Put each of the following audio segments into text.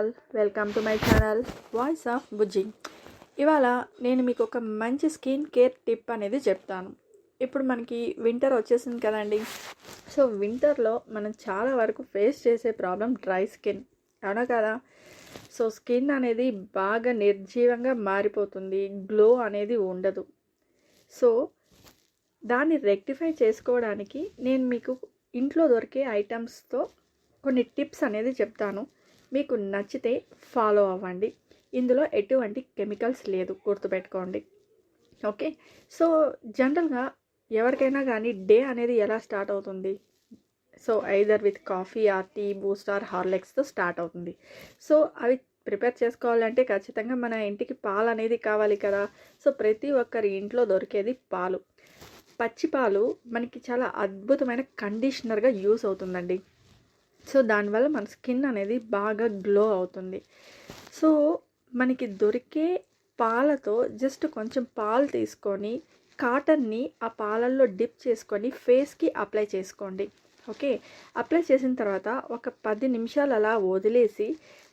All, welcome to my channel voice of Bujji. ఇవాళ నేను మీకు ఒక మంచి స్కిన్ కేర్ టిప్ అనేది చెప్తాను. ఇప్పుడు మనకి వింటర్ వచ్చేసింది కదండి. సో వింటర్లో మనం చాలా వరకు ఫేస్ చేసే ప్రాబ్లం డ్రై స్కిన్, అవునా కదా? సో స్కిన్ అనేది బాగా నిర్జీవంగా మారిపోతుంది, గ్లో అనేది ఉండదు. సో దాన్ని రెక్టిఫై చేసుకోవడానికి నేను మీకు ఇంట్లో దొరికే ఐటమ్స్తో కొన్ని టిప్స్ అనేది చెప్తాను. మీకు నచ్చితే ఫాలో అవ్వండి. ఇందులో ఎటువంటి కెమికల్స్ లేదు, గుర్తుపెట్టుకోండి. ఓకే, సో జనరల్గా ఎవరికైనా కానీ డే అనేది ఎలా స్టార్ట్ అవుతుంది? So either with coffee or tea, boost or హార్లిక్స్తో స్టార్ట్ అవుతుంది. సో అవి ప్రిపేర్ చేసుకోవాలంటే ఖచ్చితంగా మన ఇంటికి పాలు అనేది కావాలి కదా. సో ప్రతి ఒక్కరి ఇంట్లో దొరికేది పాలు. పచ్చి పాలు మనకి చాలా అద్భుతమైన కండిషనర్గా యూస్ అవుతుందండి. సో దానివల్ల మన స్కిన్ అనేది బాగా గ్లో అవుతుంది. సో మనకి దొరికే పాలతో జస్ట్ కొంచెం పాలు తీసుకొని కాటన్ని ఆ పాలల్లో డిప్ చేసుకొని ఫేస్కి అప్లై చేసుకోండి. ఓకే, అప్లై చేసిన తర్వాత ఒక 10 నిమిషాలు అలా వదిలేసి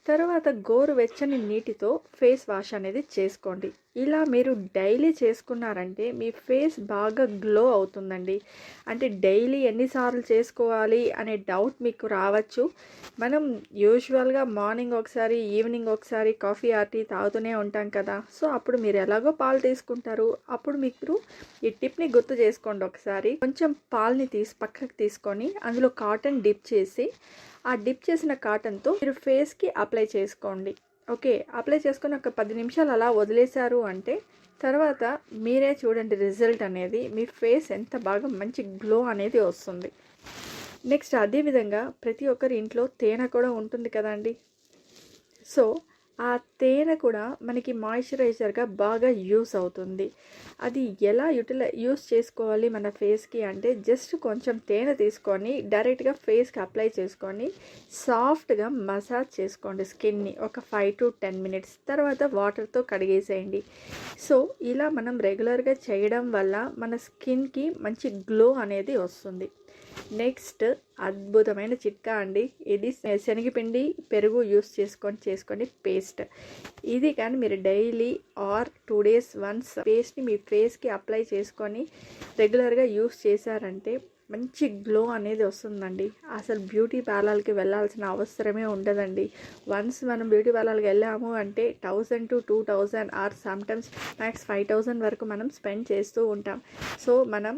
తర్వాత గోరువెచ్చని నీటితో ఫేస్ వాష్ అనేది చేసుకోండి. ఇలా మీరు డైలీ చేసుకున్నారంటే మీ ఫేస్ బాగా గ్లో అవుతుందండి. అంటే డైలీ ఎన్నిసార్లు చేసుకోవాలి అనే డౌట్ మీకు రావచ్చు. మనం యూజువల్గా మార్నింగ్ ఒకసారి, ఈవినింగ్ ఒకసారి కాఫీ ఆర్ టీ తాగుతూనే ఉంటాం కదా. సో అప్పుడు మీరు ఎలాగో పాలు తీసుకుంటారు. అప్పుడు మీరు ఈ టిప్ని గుర్తు చేసుకోండి. ఒకసారి కొంచెం పాలని పక్కకు తీసుకొని అందులో కాటన్ డిప్ చేసి ఆ డిప్ చేసిన కాటన్తో మీరు ఫేస్కి అప్లై చేసుకోండి. ఓకే, అప్లై చేసుకొని ఒక 10 నిమిషాలు అలా వదిలేశారు అంటే తర్వాత మీరే చూడండి రిజల్ట్ అనేది. మీ ఫేస్ ఎంత బాగా మంచి గ్లో అనేది వస్తుంది. నెక్స్ట్ అదేవిధంగా ప్రతి ఒక్కరి ఇంట్లో తేనె కూడా ఉంటుంది కదండి. సో ఆ తేనె కూడా మనకి మాయిశ్చరైజర్గా బాగా యూస్ అవుతుంది. అది ఎలా యూస్ చేసుకోవాలి మన ఫేస్కి అంటే జస్ట్ కొంచెం తేనె తీసుకొని డైరెక్ట్గా ఫేస్కి అప్లై చేసుకొని సాఫ్ట్గా మసాజ్ చేసుకోండి స్కిన్ని ఒక 5 to 10 minutes. తర్వాత వాటర్తో కడిగేసేయండి. సో ఇలా మనం రెగ్యులర్గా చేయడం వల్ల మన స్కిన్కి మంచి గ్లో అనేది వస్తుంది. నెక్స్ట్ అద్భుతమైన చిట్కా అండి. ఇది శనగపిండి, పెరుగు యూస్ చేసుకోండి పేస్ట్. ఇది కానీ మీరు డైలీ ఆర్ 2 days వన్స్ పేస్ట్ని మీ ఫేస్కి అప్లై చేసుకొని రెగ్యులర్గా యూస్ చేశారంటే మంచి గ్లో అనేది వస్తుందండి. అసలు బ్యూటీ పార్లర్కి వెళ్ళాల్సిన అవసరమే ఉండదండి. వన్స్ మనం బ్యూటీ పార్లర్కి వెళ్ళాము అంటే 1000 to 2000 ఆర్ సమ్టైమ్స్ మ్యాక్స్ 5000 వరకు మనం స్పెండ్ చేస్తూ ఉంటాం. సో మనం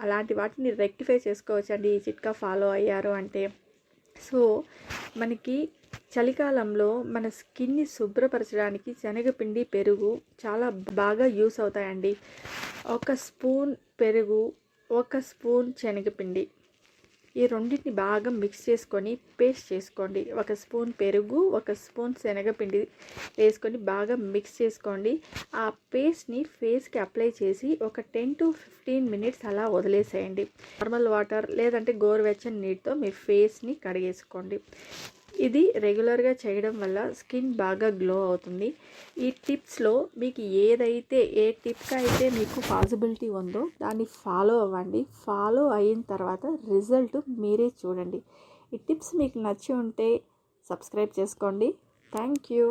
అలాంటి వాటిని రెక్టిఫై చేసుకోవచ్చండి ఈ చిట్కా ఫాలో అయ్యారు అంటే. సో మనకి చలికాలంలో మన స్కిన్ని శుభ్రపరచడానికి శనగపిండి, పెరుగు చాలా బాగా యూస్ అవుతాయండి. 1 స్పూన్ పెరుగు, 1 స్పూన్ శనగపిండి, ఈ రెండింటిని బాగా మిక్స్ చేసుకొని పేస్ట్ చేసుకోండి. 1 స్పూన్ పెరుగు, 1 స్పూన్ శనగపిండి వేసుకొని బాగా మిక్స్ చేసుకోండి. ఆ పేస్ట్ని ఫేస్కి అప్లై చేసి ఒక 10 to 15 minutes అలా వదిలేసేయండి. నార్మల్ వాటర్ లేదంటే గోరువెచ్చని నీటితో మీ ఫేస్ని కడిగేసుకోండి. ఇది రెగ్యులర్గా చేయడం వల్ల స్కిన్ బాగా గ్లో అవుతుంది. ఈ టిప్స్లో మీకు ఏ టిప్కి అయితే మీకు పాసిబిలిటీ ఉందో దాన్ని ఫాలో అవ్వండి. ఫాలో అయిన తర్వాత రిజల్ట్ మీరే చూడండి. ఈ టిప్స్ మీకు నచ్చి ఉంటే సబ్స్క్రైబ్ చేసుకోండి. Thank you.